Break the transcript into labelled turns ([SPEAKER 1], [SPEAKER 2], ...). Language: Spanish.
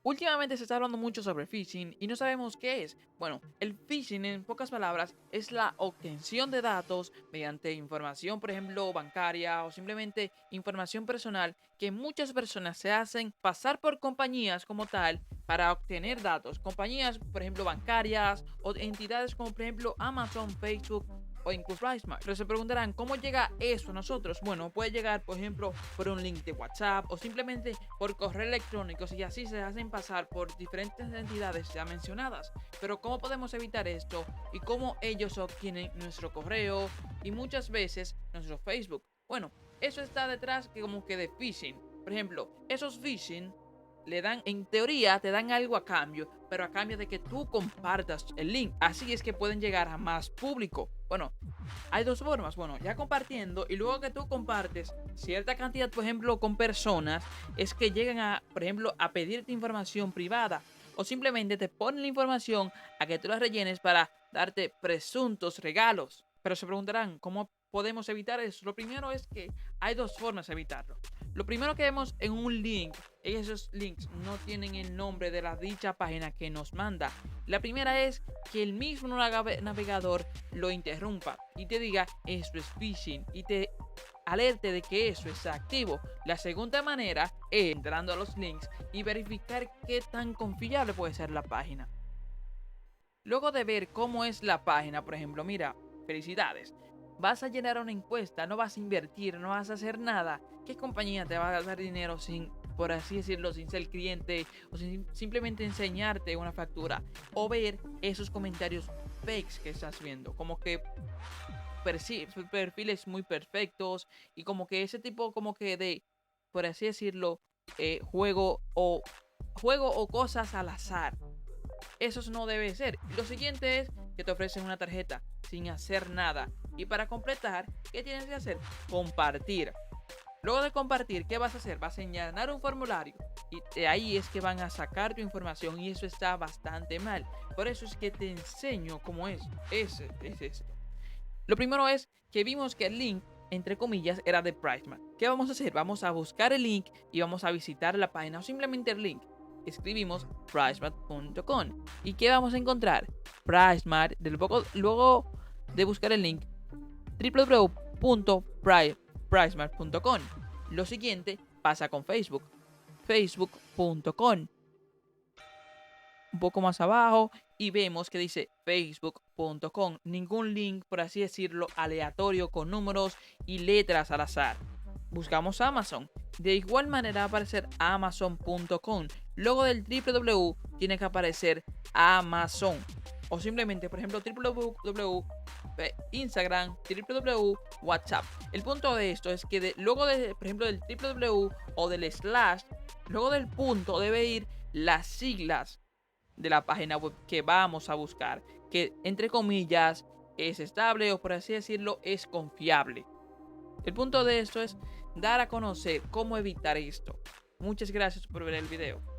[SPEAKER 1] Últimamente se está hablando mucho sobre phishing y no sabemos qué es. Bueno, el phishing en pocas palabras es la obtención de datos mediante información, por ejemplo, bancaria o simplemente información personal que muchas personas se hacen pasar por compañías como tal para obtener datos. Compañías, por ejemplo, bancarias o entidades como por ejemplo Amazon, Facebook o incluso PriceMart. Pero se preguntarán, ¿cómo llega eso a nosotros? Bueno, puede llegar, por ejemplo, por un link de WhatsApp o simplemente por correo electrónico y así se hacen pasar por diferentes entidades ya mencionadas. Pero ¿cómo podemos evitar esto? Y cómo ellos obtienen nuestro correo y muchas veces nuestro Facebook. Bueno, eso está detrás que como que de phishing. Por ejemplo, esos phishing le dan, en teoría, te dan algo a cambio, pero a cambio de que tú compartas el link. Así es que pueden llegar a más público. Bueno, hay dos formas. Bueno, ya compartiendo y luego que tú compartes cierta cantidad, por ejemplo, con personas, es que llegan a, por ejemplo, a pedirte información privada o simplemente te ponen la información a que tú la rellenes para darte presuntos regalos. Pero se preguntarán, ¿cómo podemos evitar eso? Lo primero es que hay dos formas de evitarlo. Lo primero que vemos en un link, esos links no tienen el nombre de la dicha página que nos manda. La primera es que el mismo navegador lo interrumpa y te diga esto es phishing y te alerte de que eso está activo. La segunda manera es entrando a los links y verificar qué tan confiable puede ser la página. Luego de ver cómo es la página, por ejemplo, mira, felicidades. Vas a llenar una encuesta, no vas a invertir, no vas a hacer nada. ¿Qué compañía te va a dar dinero sin, por así decirlo, sin ser cliente o sin simplemente enseñarte una factura? O ver esos comentarios fakes que estás viendo, como que perfiles muy perfectos y como que ese tipo como que de, por así decirlo, juego o cosas al azar. Eso no debe ser. Lo siguiente es que te ofrecen una tarjeta sin hacer nada. Y para completar, ¿qué tienes que hacer? Compartir. Luego de compartir, ¿qué vas a hacer? Vas a llenar un formulario. Y de ahí es que van a sacar tu información. Y eso está bastante mal. Por eso es que te enseño cómo es. Es esto. Lo primero es que vimos que el link, entre comillas, era de PriceMart. ¿Qué vamos a hacer? Vamos a buscar el link y vamos a visitar la página o simplemente el link. Escribimos pricemart.com. ¿Y qué vamos a encontrar? PriceMart. Luego de buscar el link, www.pricemart.com. Lo siguiente pasa con Facebook. Facebook.com. Un poco más abajo y vemos que dice facebook.com. Ningún link, por así decirlo, aleatorio con números y letras al azar. Buscamos Amazon. De igual manera va a aparecer amazon.com. Luego del www tiene que aparecer Amazon. O simplemente, por ejemplo, www Instagram, www WhatsApp. El punto de esto es que luego de, por ejemplo, del www o del slash, luego del punto debe ir las siglas de la página web que vamos a buscar, que entre comillas es estable o por así decirlo es confiable. El punto de esto es dar a conocer cómo evitar esto. Muchas gracias por ver el video.